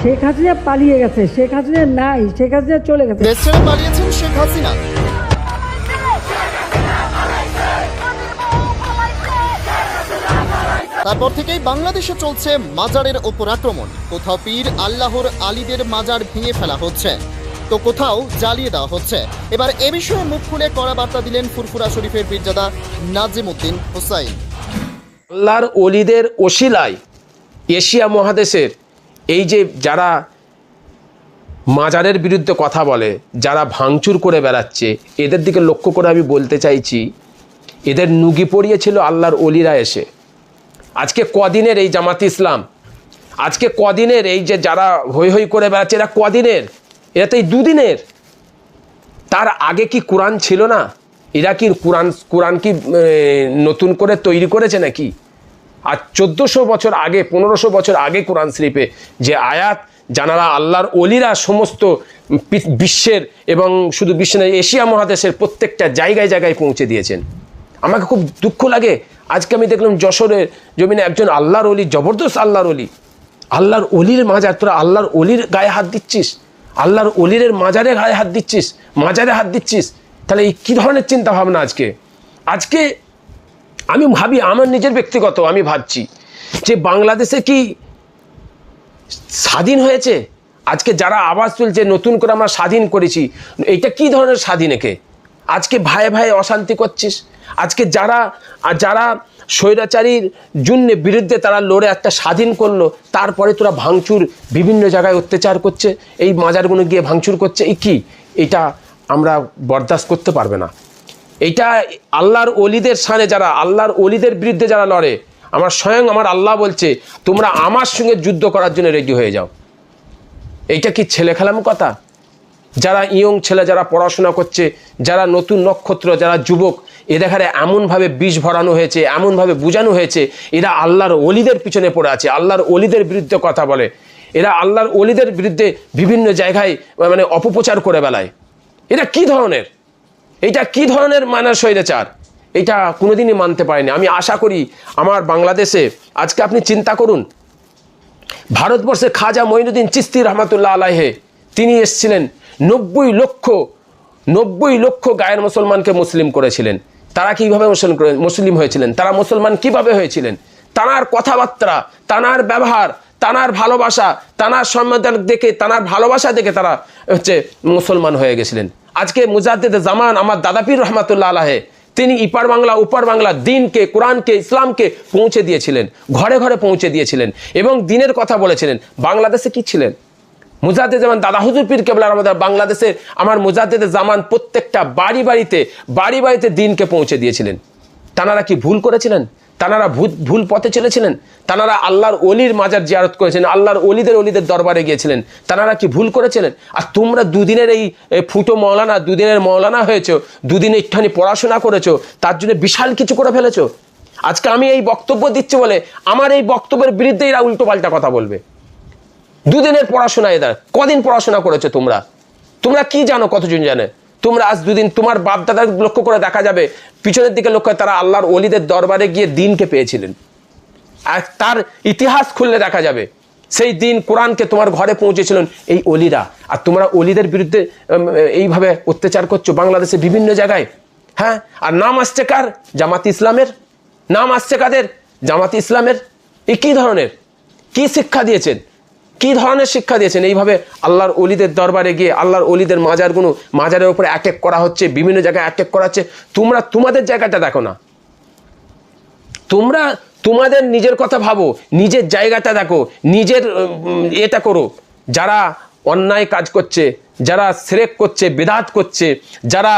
শেখ হাসিনা পালিয়ে গেছে, শেখ হাসিনা নাই, শেখ হাসিনা চলে গেছে। দেশ ছেড়ে পালিয়েছেন শেখ হাসিনা। তারপর থেকেই বাংলাদেশে চলছে মাজারের ওপর আক্রমণ। কোথাও পীর আল্লাহর আলীদের মাজার ভেঙে ফেলা হচ্ছে, তো কোথাও জ্বালিয়ে দেওয়া হচ্ছে। এবার এ বিষয়ে মুখ খুলে কড়া বার্তা দিলেন ফুরফুরা শরীফের পীরজাদা নাজিমউদ্দিন হোসাইন। আল্লাহর ওলিদের ওসিলায় এশিয়া মহাদেশের এই যে যারা মাজারের বিরুদ্ধে কথা বলে, যারা ভাঙচুর করে বেড়াচ্ছে, এদের দিকে লক্ষ্য করে আমি বলতে চাইছি, এদের নুগি পড়িয়েছিল আল্লাহর ওলিরা এসে। আজকে কদিনের এই জামাত ইসলাম, আজকে কদিনের এই যে যারা হই হই করে বেড়াচ্ছে, এরা কদিনের? এরা তো এই দুদিনের। তার আগে কি কোরআন ছিল না? এরা কি কোরআন কি নতুন করে তৈরি করেছে নাকি? আর 1400 বছর আগে, 1500 বছর আগে কোরআন শরীফে যে আয়াত, জানারা আল্লাহর ওলিরা সমস্ত বিশ্বের এবং শুধু বিশ্ব নয়, এশিয়া মহাদেশের প্রত্যেকটা জায়গায় জায়গায় পৌঁছে দিয়েছেন। আমাকে খুব দুঃখ লাগে, আজকে আমি দেখলাম যশোরের জমিনে একজন আল্লাহর ওলি, জবরদস্ত আল্লাহর ওলি, আল্লাহর ওলির মাজার, তোরা আল্লাহর ওলির গায়ে হাত দিচ্ছিস, আল্লাহর ওলির মাজারে গায়ে হাত দিচ্ছিস, মাজারে হাত দিচ্ছিস। তাহলে এই কী ধরনের চিন্তা ভাবনা? আজকে আমি ভাবি, আমার নিজের ব্যক্তিগত আমি ভাবছি যে বাংলাদেশে কি স্বাধীন হয়েছে? আজকে যারা আওয়াজ তুলছে নতুন করে আমরা স্বাধীন করেছি, এইটা কি ধরনের স্বাধীন? একে আজকে ভাইয়ে ভাইয়ে অশান্তি করছিস। আজকে যারা স্বৈরাচারীর জন্য বিরুদ্ধে তারা লড়ে একটা স্বাধীন করলো, তারপরে তোরা ভাঙচুর, বিভিন্ন জায়গায় অত্যাচার করছে, এই মাজারগুলো গিয়ে ভাঙচুর করছে। এই কি? এটা আমরা বরদাস্ত করতে পারবে না। এইটা আল্লাহর ওলিদের সামনে, যারা আল্লাহর ওলিদের বিরুদ্ধে যারা লড়ে, আমার স্বয়ং আমার আল্লাহ বলছে তোমরা আমার সঙ্গে যুদ্ধ করার জন্য রেডি হয়ে যাও। এইটা কি ছেলে খেলাম কথা? যারা ইয়ং ছেলে, যারা পড়াশোনা করছে, যারা নতুন নক্ষত্র, যারা যুবক, এদের এমনভাবে বিষ ভরানো হয়েছে, এমনভাবে বুঝানো হয়েছে, এরা আল্লাহর ওলিদের পিছনে পড়ে আছে, আল্লাহর ওলিদের বিরুদ্ধে কথা বলে, এরা আল্লাহর ওলিদের বিরুদ্ধে বিভিন্ন জায়গায় মানে অপপ্রচার করে বেড়ায়। এটা কি ধরনের? এইটা কি ধরনের মানার স্বৈরাচার? এটা কোনোদিনই মানতে পারেনি। আমি আশা করি আমার বাংলাদেশে, আজকে আপনি চিন্তা করুন, ভারতবর্ষে খাজা মঈনুদ্দিন চিশতি রহমাতুল্লাহ আলাইহে, তিনি এসেছিলেন 90 লক্ষ গায়ের মুসলমানকে মুসলিম করেছিলেন। তারা কীভাবে মুসলিম হয়েছিলেন? তারা মুসলমান কিভাবে হয়েছিলেন? তানার কথাবার্তা, তানার ব্যবহার, তানার ভালোবাসা, তানার সম্মান দেখে, তানার ভালোবাসা দেখে তারা মুসলমান হয়ে গেছিলেন। আজকে মুজাদ্দিদে জামান আমার দাদা পীর রহমাতুল্লাহ আলাইহে, তিনি ইপার বাংলা ওপার বাংলা দিনকে, কোরআনকে, ইসলামকে পৌঁছে দিয়েছিলেন, ঘরে ঘরে পৌঁছে দিয়েছিলেন এবং দিনের কথা বলেছিলেন। বাংলাদেশে কি ছিলেন? মুজাদ্দিদে জামান দাদা হুজুর পীর কেবলা আমাদের বাংলাদেশের আমার মুজাদ্দিদে জামান প্রত্যেকটা বাড়ি বাড়িতে দিনকে পৌঁছে দিয়েছিলেন। তানারা কি ভুল করেছিলেন? তানারা ভুল পথে চলেছিলেন? তানারা আল্লাহর ওলির মাজার জিয়ারত করেছিলেন, আল্লাহর ওলিদের দরবারে গিয়েছিলেন। তানারা কি ভুল করেছিলেন? আর তোমরা দুদিনের এই ফুটো মৌলানা, দুদিনের মৌলানা হয়েছো, দুদিনে একটুখানি পড়াশোনা করেছো, তার জন্য বিশাল কিছু করে ফেলেছো। আজকে আমি এই বক্তব্য দিচ্ছি বলে আমার এই বক্তব্যের বিরুদ্ধে এরা উল্টো পাল্টা কথা বলবে। দুদিনের পড়াশোনা, এদের কদিন পড়াশোনা করেছো তোমরা কি জানো? কতজন জানে? তোমরা আজ দুদিন, তোমার বাপ দাদার লক্ষ্য করে দেখা যাবে, পিছনের দিকে লক্ষ্য করে তারা আল্লাহর ওলিদের দরবারে গিয়ে দিনকে পেয়েছিলেন। আর তার ইতিহাস খুললে দেখা যাবে সেই দিন কোরআনকে তোমার ঘরে পৌঁছেছিলেন এই ওলিরা। আর তোমরা ওলিদের বিরুদ্ধে এইভাবে অত্যাচার করছো বাংলাদেশে বিভিন্ন জায়গায়। হ্যাঁ, আর নাম আসছে কার? জামাত ইসলামের। নাম আসছে কাদের? জামাত ইসলামের। এই কী ধরনের, কি শিক্ষা দিয়েছেন? কি ধরনের শিক্ষা দিয়েছেন? এইভাবে আল্লাহর ওলিদের দরবারে গিয়ে আল্লাহর ওলিদের মাজারের উপরে অ্যাটাক করা হচ্ছে, বিভিন্ন জায়গায় অ্যাটাক করা হচ্ছে। তোমরা তোমাদের জায়গাটা দেখো না, তোমরা তোমাদের নিজের কথা ভাবো, নিজের জায়গাটা দেখো, নিজের এটা করো। যারা অন্যায় কাজ করছে, যারা শিরক করছে, বিদআত করছে, যারা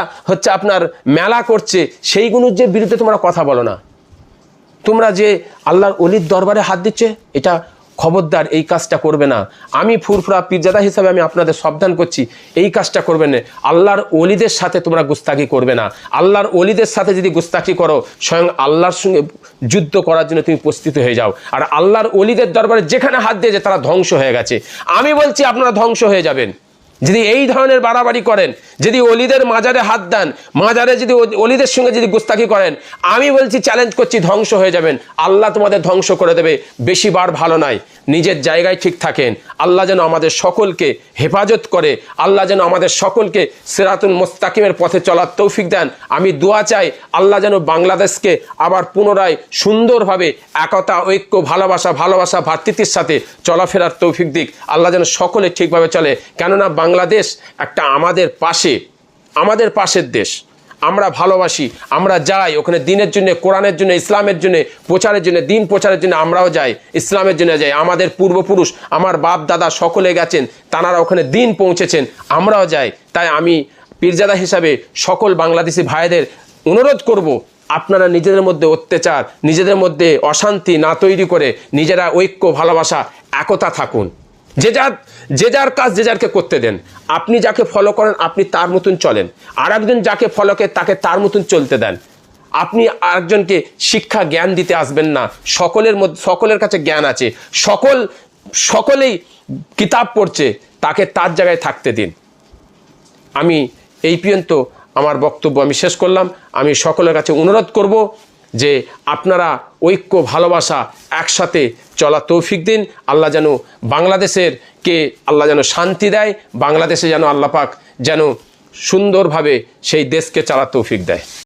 আপনার মেলা করছে, সেইগুলোর যে বিরুদ্ধে তোমরা কথা বলো না। তোমরা যে আল্লাহর ওলির দরবারে হাত দিচ্ছে, এটা খবরদার, এই কাজটা করবে না। আমি ফুরফুরা পীরজাদা হিসাবে আমি আপনাদের সাবধান করছি, এই কাজটা করবে না। আল্লাহর ওলিদের সাথে তোমরা গুস্তাখি করবে না। আল্লাহর ওলিদের সাথে যদি গুস্তাখি করো, স্বয়ং আল্লাহর সঙ্গে যুদ্ধ করার জন্য তুমি প্রস্তুত হয়ে যাও। আর আল্লাহর ওলিদের দরবারে যেখানে হাত দিয়েছে তারা ধ্বংস হয়ে গেছে। আমি বলছি আপনারা ধ্বংস হয়ে যাবেন যদি এই ধরনের বাড়াবাড়ি করেন, যদি ওলিদের মাজারে হাত দেন, মাজারে যদি ওলিদের সঙ্গে যদি গুস্তাখি করেন, আমি বলছি, চ্যালেঞ্জ করছি, ধ্বংস হয়ে যাবেন। আল্লাহ তোমাদের ধ্বংস করে দেবে। বেশি বার ভালো নয়। নিজের জায়গায় ঠিক থাকেন। আল্লাহ যেন আমাদের সকলকে হেফাজত করে, আল্লাহ যেন আমাদের সকলকে সিরাতুল মুস্তাকিমের পথে চলার তৌফিক দেন। আমি দোয়া চাই আল্লাহ যেন বাংলাদেশকে আবার পুনরায় সুন্দরভাবে একতা, ঐক্য, ভালোবাসা ভ্রাতৃত্বের সাথে চলাফেরার তৌফিক দিক। আল্লাহ যেন সকলে ঠিকভাবে চলে, কেননা বাংলাদেশ একটা আমাদের পাশের দেশ। আমরা ভালোবাসি, আমরা যাই ওখানে দিনের জন্য, কোরআনের জন্য, ইসলামের জন্য প্রচারের জন্য, দিন প্রচারের জন্য আমরাও যাই, ইসলামের জন্য যাই। আমাদের পূর্বপুরুষ, আমার বাপ দাদা সকলে গেছেন, তাঁরা ওখানে দিন পৌঁছেছেন, আমরাও যাই। তাই আমি পীরজাদা হিসাবে সকল বাংলাদেশি ভাইদের অনুরোধ করব, আপনারা নিজেদের মধ্যে অত্যাচার, নিজেদের মধ্যে অশান্তি না তৈরি করে নিজেরা ঐক্য, ভালোবাসা, একতা থাকুন। যে যার কাজ যে যারকে করতে দেন। আপনি যাকে ফলো করেন আপনি তার মতন চলেন, আর একজন যাকে ফলো করে তাকে তার মতন চলতে দেন। আপনি আরেকজনকে শিক্ষা জ্ঞান দিতে আসবেন না। সকলের কাছে জ্ঞান আছে, সকলেই কিতাব পড়ছে, তাকে তার জায়গায় থাকতে দিন। আমি এই পর্যন্ত আমার বক্তব্য আমি শেষ করলাম। আমি সকলের কাছে অনুরোধ করব যে আপনারা ঐক্য, ভালোবাসা, একসাথে চলা তৌফিক দিন। আল্লাহ যেন আল্লাহ যেন শান্তি দেয়, বাংলাদেশে যেন আল্লাহ পাক যেন সুন্দরভাবে সেই দেশকে চালা তৌফিক দেয়।